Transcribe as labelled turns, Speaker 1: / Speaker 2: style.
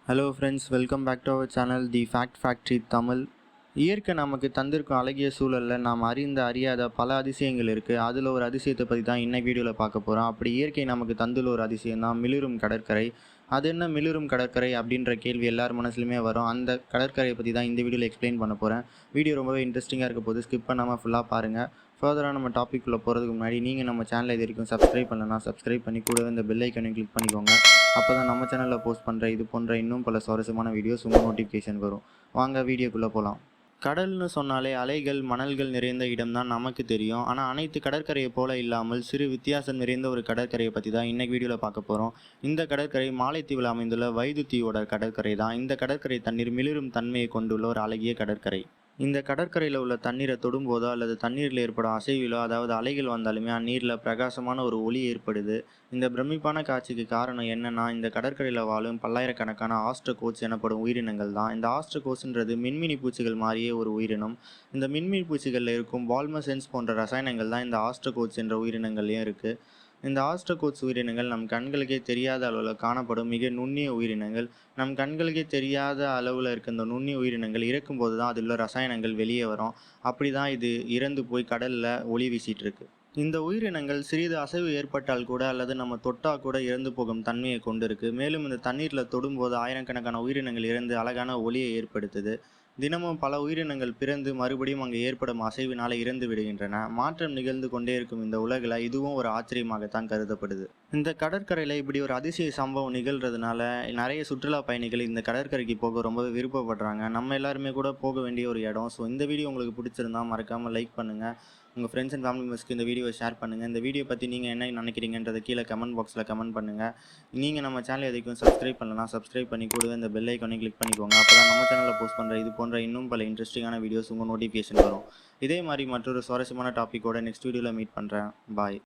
Speaker 1: Hello friends, welcome back to our channel The Fact Factory Tamil. இயற்கை நமக்கு தந்திருக்கும் அழகிய சூழலில் நாம் அறியாத பல அதிசயங்கள் இருக்குது. அதில் ஒரு அதிசயத்தை பற்றி தான் இன்னைக்கு வீடியோவில் பார்க்க போகிறோம். அப்படி இயற்கை நமக்கு தந்துள்ள ஒரு அதிசயம் தான் மிளிரும் கடற்கரை. அது என்ன மிளிரும் கடற்கரை அப்படின்ற கேள்வி எல்லார் மனசுலையுமே வரும். அந்த கடற்கரையை பற்றி தான் இந்த வீடியோவில் எக்ஸ்பிளைன் பண்ண போகிறேன். வீடியோ ரொம்பவே இன்ட்ரெஸ்டிங்காக இருக்க போது ஸ்கிப் பண்ணாமல் ஃபுல்லாக பாருங்கள். ஃபர்தராக நம்ம டாப்பிக்குள்ளே போகிறதுக்கு முன்னாடி நீங்கள் நம்ம சேனலை இது வரைக்கும் சப்ஸ்கிரைப் பண்ணலன்னா சப்ஸ்கிரைப் பண்ணி கூடவே இந்த பெல் ஐக்கனையும் கிளிக் பண்ணிக்கோங்க. அப்போ தான் நம்ம சேனலில் போஸ்ட் பண்ணுற இது போன்ற இன்னும் பல சுவாரஸ்யமான வீடியோஸ் உங்கள் நோட்டிஃபிகேஷன் வரும். வாங்க வீடியோக்குள்ளே போகலாம். கடல்னு சொன்னாலே அலைகள் மணல்கள் நிறைந்த இடம்தான் நமக்கு தெரியும். ஆனால் அனைத்து கடற்கரையை போல இல்லாமல் சிறு வித்தியாசம் நிறைந்த ஒரு கடற்கரையை பற்றி தான் இன்றைக்கி வீடியோவில் பார்க்க போகிறோம். இந்த கடற்கரை மாலைத்தீவில் அமைந்துள்ள வைது தீவோட கடற்கரை தான். இந்த கடற்கரை தண்ணீர் மிளிரும் தன்மையை கொண்டுள்ள ஒரு அழகிய கடற்கரை. இந்த கடற்கரையில் உள்ள தண்ணீரை தொடும்போதோ அல்லது தண்ணீரில் ஏற்படும் அசைவிலோ, அதாவது அலைகள் வந்தாலுமே அந்நீரில் பிரகாசமான ஒரு ஒளி ஏற்படுது. இந்த பிரமிப்பான காட்சிக்கு காரணம் என்னன்னா, இந்த கடற்கரையில் வாழும் பல்லாயிரக்கணக்கான ஆஸ்ட்ரோகோட்ஸ் எனப்படும் உயிரினங்கள் தான். இந்த ஆஸ்ட்ரோகோட்ஸ்ன்றது மின்மினி பூச்சிகள் மாதிரியே ஒரு உயிரினம். இந்த மின்மினி பூச்சிகளில் இருக்கும் வால்மசென்ஸ் போன்ற ரசாயனங்கள் தான் இந்த ஆஸ்ட்ரோகோட்ஸ் என்ற உயிரினங்கள்லையும் இருக்குது. இந்த ஆஸ்ட்ரோகோட்ஸ் உயிரினங்கள் நம் கண்களுக்கே தெரியாத அளவில் காணப்படும் மிக நுண்ணிய உயிரினங்கள். நம் கண்களுக்கே தெரியாத அளவில் இருக்க இந்த நுண்ணிய உயிரினங்கள் இறக்கும்போது தான் அதில் உள்ள ரசாயனங்கள் வெளியே வரும். அப்படி தான் இது இறந்து போய் கடலில் ஒளி வீசிட்டு இருக்கு. இந்த உயிரினங்கள் சிறிது அசைவு ஏற்பட்டால் கூட அல்லது நம்ம தொட்டால் கூட இறந்து போகும் தன்மையை கொண்டிருக்கு. மேலும் இந்த தண்ணீரில் தொடும்போது ஆயிரக்கணக்கான உயிரினங்கள் இறந்து அழகான ஒளியை ஏற்படுத்துது. தினமும் பல உயிரினங்கள் பிறந்து மறுபடியும் அங்கு ஏற்படும் அசைவினால இறந்து விடுகின்றன. மாற்றம் நிகழ்ந்து கொண்டே இருக்கும் இந்த உலகில் இதுவும் ஒரு ஆச்சரியமாகத்தான் கருதப்படுது. இந்த கடற்கரையில் இப்படி ஒரு அதிசய சம்பவம் நிகழ்றதுனால நிறைய சுற்றுலா பயணிகள் இந்த கடற்கரைக்கு போக ரொம்பவே விருப்பப்படுறாங்க. நம்ம எல்லாருமே கூட போக வேண்டிய ஒரு இடம். ஸோ இந்த வீடியோ உங்களுக்கு பிடிச்சிருந்தா மறக்காமல் லைக் பண்ணுங்கள். உங்கள் ஃப்ரெண்ட்ஸ் அண்ட் ஃபேமிலி மெம்பர்ஸ்க்கு இந்த வீடியோவை ஷேர் பண்ணுங்கள். இந்த வீடியோ பற்றி நீங்கள் என்ன நினைக்கிறீங்கன்றதை கீழே கமெண்ட் பாக்ஸில் கமெண்ட் பண்ணுங்கள். நீங்கள் நம்ம சேனல் எதுக்கும் சப்ஸ்கிரைப் பண்ணலன்னா சப்ஸ்கிரைப் பண்ணி கூடவே இந்த பெல் ஐக்கானை கிளிக் பண்ணிக்கோங்க. அப்போ தான் நம்ம சேனலில் போஸ்ட் பண்ணுற இது போன்ற இன்னும் பல இன்ட்ரெஸ்டிங்கான வீடியோஸ் உங்கள் நோட்டிஃபிகேஷன் வரும். இதே மாதிரி மற்றொரு சுவாரஸ்யமான டாப்பிக்கோட நெக்ஸ்ட் வீடியோவில் மீட் பண்ணுறேன். பாய்.